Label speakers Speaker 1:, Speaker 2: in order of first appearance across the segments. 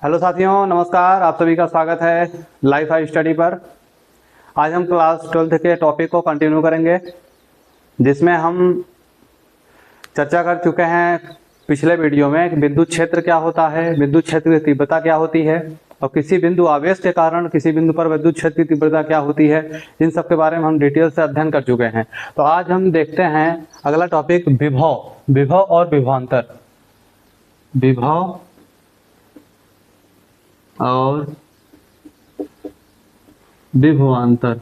Speaker 1: Hello साथियों, नमस्कार। आप सभी का स्वागत है लाइफ हाई स्टडी पर। आज हम क्लास 12th के टॉपिक को कंटिन्यू करेंगे, जिसमें हम चर्चा कर चुके हैं पिछले वीडियो में कि विद्युत क्षेत्र क्या होता है, विद्युत क्षेत्र की तीव्रता क्या होती है और किसी बिंदु आवेश के कारण किसी बिंदु पर विद्युत क्षेत्र की तीव्रता क्या होती है। इन सब के बारे में हम डिटेल से अध्ययन कर चुके हैं। तो आज हम देखते हैं अगला टॉपिक, विभव और विभवांतर। विभव और विभवांतर।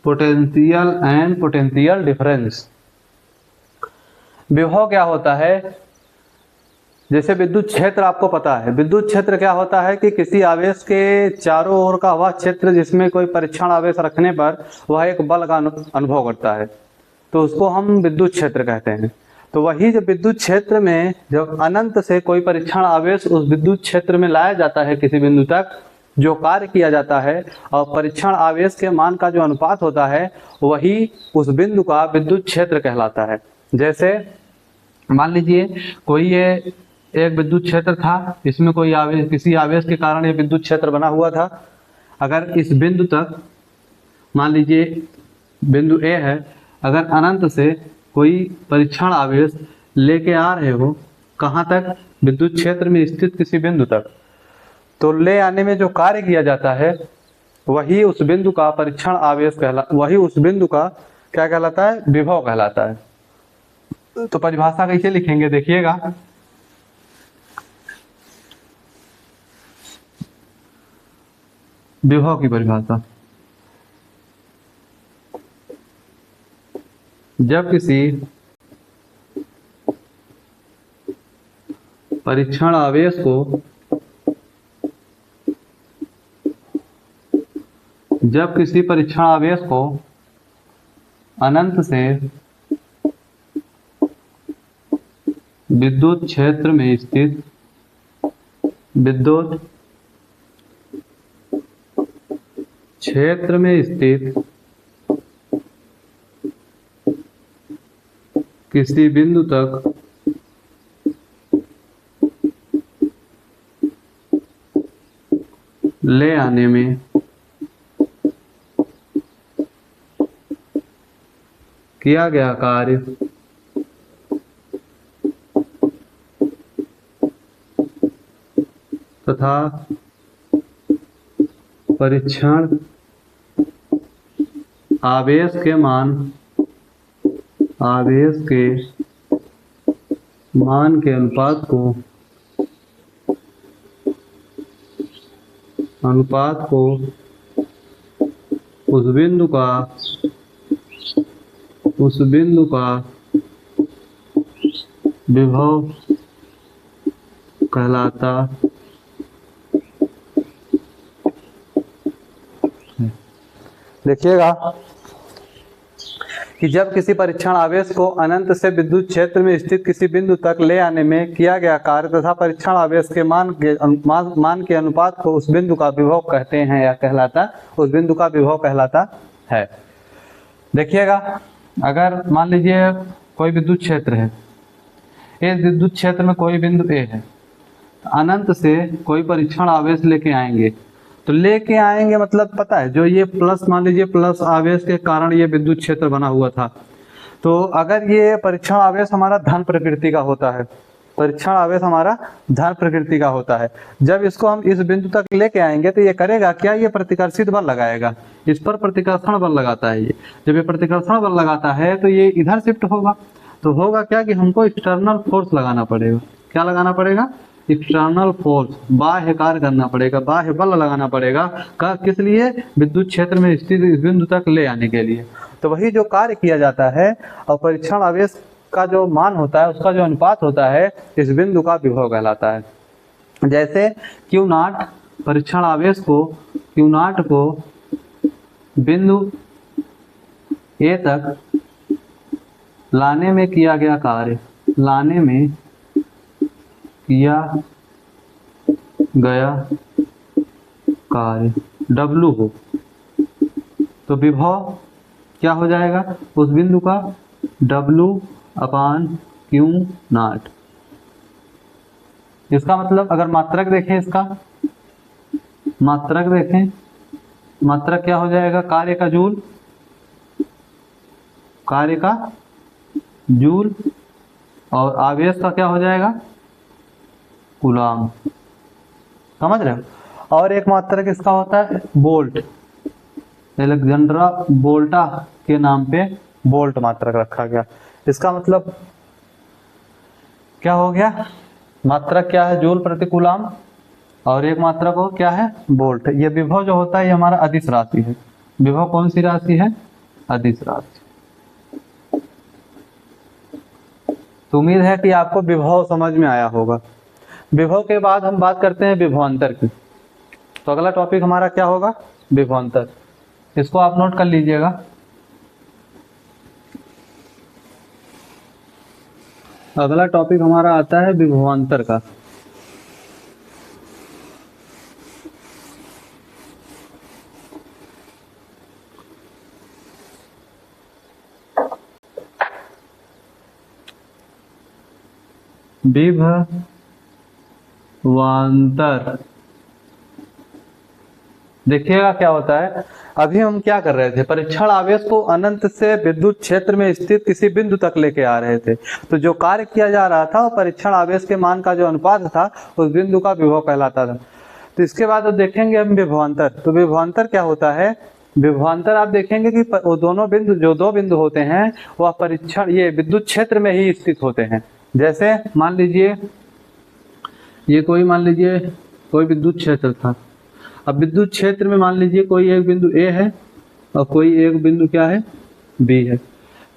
Speaker 1: Potential and potential difference. विभव क्या होता है? जैसे विद्युत क्षेत्र आपको पता है, विद्युत क्षेत्र क्या होता है कि किसी आवेश के चारों ओर का वह क्षेत्र जिसमें कोई परीक्षण आवेश रखने पर वह एक बल का अनुभव करता है, तो उसको हम विद्युत क्षेत्र कहते हैं। तो वही जब विद्युत क्षेत्र में जब अनंत से कोई परीक्षण आवेश उस विद्युत क्षेत्र में लाया जाता है, किसी बिंदु तक जो कार्य किया जाता है और परीक्षण आवेश के मान का जो अनुपात होता है वही उस बिंदु का विद्युत क्षेत्र कहलाता है। जैसे मान लीजिए कोई ये एक विद्युत क्षेत्र था, इसमें कोई आवेश, किसी आवेश के कारण ये विद्युत क्षेत्र बना हुआ था। अगर इस बिंदु तक, मान लीजिए बिंदु ए है, अगर अनंत से कोई परीक्षण आवेश लेके आ रहे हो, कहाँ तक? विद्युत क्षेत्र में स्थित किसी बिंदु तक, तो ले आने में जो कार्य किया जाता है वही उस बिंदु का परीक्षण आवेश वही उस बिंदु का क्या कहलाता है? विभव कहलाता है। तो परिभाषा कैसे लिखेंगे देखिएगा। विभव की परिभाषा, जब किसी परीक्षण आवेश को अनंत से विद्युत क्षेत्र में स्थित किसी बिंदु तक ले आने में किया गया कार्य तथा परीक्षण आवेश के मान के अनुपात को उस बिंदु का विभव कहलाता है। देखिएगा कि जब किसी परीक्षण आवेश को अनंत से विद्युत क्षेत्र में स्थित किसी बिंदु तक ले आने में किया गया कार्य तथा परीक्षण आवेश के मान के अनुपात को उस बिंदु का विभव कहते हैं या कहलाता, उस बिंदु का विभव कहलाता है। देखिएगा, अगर मान लीजिए कोई विद्युत क्षेत्र है, इस विद्युत क्षेत्र में कोई बिंदु ए है, अनंत से कोई परीक्षण आवेश लेके आएंगे, तो लेके आएंगे मतलब पता है, जो ये प्लस, मान लीजिए प्लस आवेश के कारण ये विद्युत क्षेत्र बना हुआ था, तो अगर ये परीक्षण आवेश हमारा धन प्रकृति का होता है, परीक्षण आवेश हमारा धन प्रकृति का होता है, जब इसको हम इस बिंदु तक लेके आएंगे तो ये करेगा क्या? ये प्रतिकर्षित बल लगाएगा, इस पर प्रतिकर्षण बल लगाता है। ये जब ये प्रतिकर्षण बल लगाता है तो ये इधर शिफ्ट होगा, तो होगा क्या कि हमको एक्सटर्नल फोर्स लगाना पड़ेगा। क्या लगाना पड़ेगा? एक्सटर्नल फोर्स, बाह्य कार्य करना पड़ेगा, बाह्य बल लगाना पड़ेगा। किस लिए? विद्युत क्षेत्र में स्थित इस बिंदु तक ले आने के लिए। तो वही जो कार्य किया जाता है और परीक्षण आवेश का जो मान होता है, उसका जो अनुपात होता है, इस बिंदु का विभव कहलाता है। जैसे Q0, परीक्षण आवेश को Q0 को बिंदु ए तक लाने में किया गया कार्य, W हो, तो विभव क्या हो जाएगा? उस बिंदु का W/Q0। इसका मतलब अगर मात्रक देखें, इसका मात्रक देखें, मात्रक क्या हो जाएगा, कार्य का जूल, कार्य का जूल, और आवेश का क्या हो जाएगा, कूलाम। समझ रहे हो। और एक मात्रक इसका होता है बोल्ट, अलेक्जेंड्रा बोल्टा के नाम पे बोल्ट मात्रक रखा गया। इसका मतलब क्या हो गया, मात्रक क्या है, जूल प्रति कूलाम, और एक मात्रक हो क्या है, बोल्ट। ये विभव जो होता है ये हमारा अदिश राशि है। विभव कौन सी राशि है, अदिश राशि। तो उम्मीद है कि आपको विभव समझ में आया होगा। विभव के बाद हम बात करते हैं विभवांतर की। तो अगला टॉपिक हमारा क्या होगा, विभवांतर। इसको आप नोट कर लीजिएगा। अगला टॉपिक हमारा आता है विभवांतर का। विभवांतर देखिएगा क्या होता है। अभी हम क्या कर रहे थे, परीक्षण आवेश को अनंत से विद्युत क्षेत्र में स्थित किसी बिंदु तक लेके आ रहे थे। तो जो कार्य किया जा रहा था वो परीक्षण आवेश के मान का जो अनुपात था उस बिंदु का विभव कहलाता था। तो इसके बाद अब देखेंगे हम विभवांतर। तो विभवांतर क्या होता है, विभवांतर आप देखेंगे कि वो दोनों बिंदु, जो दो बिंदु होते हैं वह परीक्षण ये विद्युत क्षेत्र में ही स्थित होते हैं। जैसे मान लीजिए ये कोई, मान लीजिए कोई विद्युत क्षेत्र था। अब विद्युत क्षेत्र में मान लीजिए कोई एक बिंदु ए है और कोई एक बिंदु क्या है, बी है।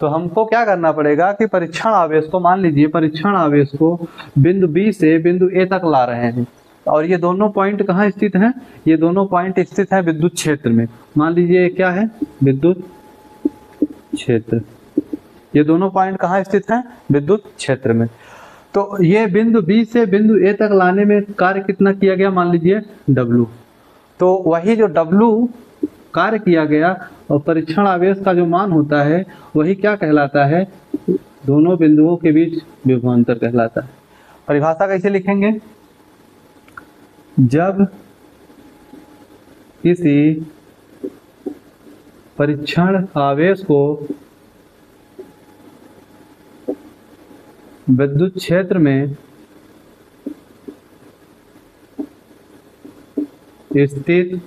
Speaker 1: तो हमको क्या करना पड़ेगा कि परीक्षण आवेश को, मान लीजिए परीक्षण आवेश को बिंदु बी से बिंदु ए तक ला रहे हैं, और ये दोनों पॉइंट कहाँ स्थित हैं, ये दोनों पॉइंट स्थित है विद्युत क्षेत्र में। मान लीजिए क्या है, विद्युत क्षेत्र। ये दोनों पॉइंट कहाँ स्थित हैं, विद्युत क्षेत्र में। तो ये बिंदु बी से बिंदु ए तक लाने में कार्य कितना किया गया, मान लीजिए W। तो वही जो W कार्य किया गया और परीक्षण आवेश का जो मान होता है वही क्या कहलाता है, दोनों बिंदुओं के बीच विभवांतर कहलाता है। परिभाषा कैसे लिखेंगे, जब किसी परीक्षण आवेश को विद्युत क्षेत्र में स्थित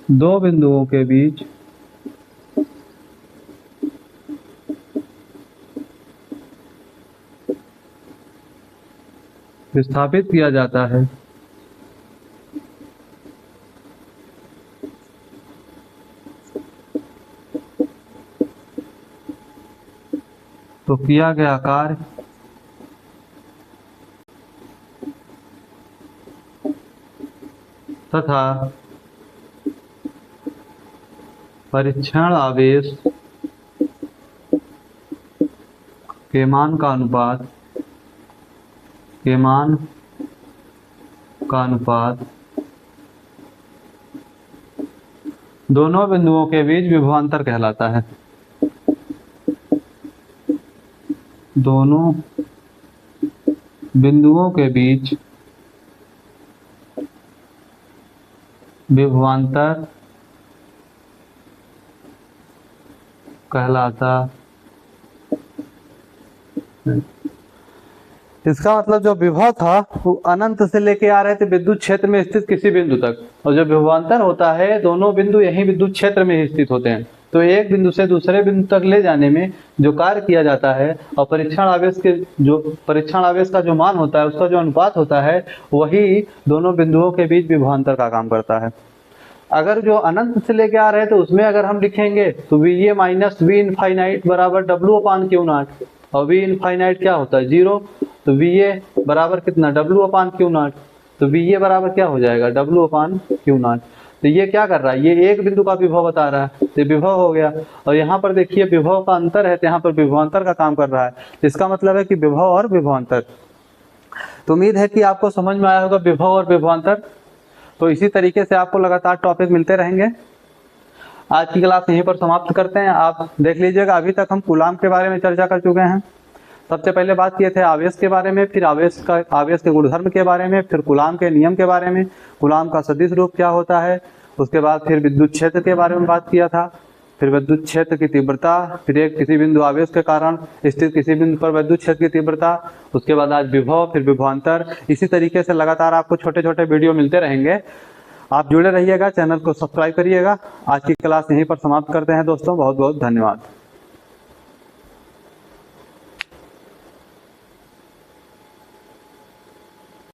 Speaker 1: दो बिंदुओं के बीच विस्थापित किया जाता है तो किया गया कार्य तथा परीक्षण आवेश के मान का अनुपात दोनों बिंदुओं के बीच विभवांतर कहलाता है। दोनों बिंदुओं के बीच विभवांतर कहलाता है। इसका मतलब जो विभव था वो अनंत से लेके आ रहे थे विद्युत क्षेत्र में स्थित किसी बिंदु तक, और जो विभवांतर होता है दोनों बिंदु यही विद्युत क्षेत्र में ही स्थित होते हैं। तो एक बिंदु से दूसरे बिंदु तक ले जाने में जो कार्य किया जाता है और परीक्षण आवेश का जो मान होता है उसका जो अनुपात होता है वही दोनों बिंदुओं के बीच विभवांतर का काम करता है। अगर जो अनंत से लेके आ रहे हैं तो उसमें अगर हम लिखेंगे तो VA माइनस V इनफाइनाइट बराबर W/Q0, और V इनफाइनाइट क्या होता है, 0। तो VA बराबर कितना, W/Q0। तो VA बराबर क्या हो जाएगा, W/Q0। तो ये क्या कर रहा है, ये एक बिंदु का विभव बता रहा है, तो विभव हो गया। और यहाँ पर देखिए विभव का अंतर है तो यहाँ पर विभवांतर का काम कर रहा है। इसका मतलब है कि विभव और विभवांतर। तो उम्मीद है कि आपको समझ में आया होगा विभव और विभवांतर। तो इसी तरीके से आपको लगातार टॉपिक मिलते रहेंगे। आज की क्लास यहीं पर समाप्त करते हैं। आप देख लीजिएगा, अभी तक हम कूलाम के बारे में चर्चा कर चुके हैं। सबसे पहले बात किए थे आवेश के बारे में, फिर आवेश के गुणधर्म के बारे में, फिर कूलाम के नियम के बारे में, कूलाम का सदिश रूप क्या होता है, उसके बाद फिर विद्युत क्षेत्र के बारे में बात किया था, फिर विद्युत क्षेत्र की तीव्रता, फिर एक किसी बिंदु आवेश के कारण स्थित किसी बिंदु पर विद्युत क्षेत्र की तीव्रता, उसके बाद आज विभव, फिर विभवांतर। इसी तरीके से लगातार आपको छोटे छोटे वीडियो मिलते रहेंगे। आप जुड़े रहिएगा, चैनल को सब्सक्राइब करिएगा। आज की क्लास यहीं पर समाप्त करते हैं दोस्तों। बहुत बहुत धन्यवाद।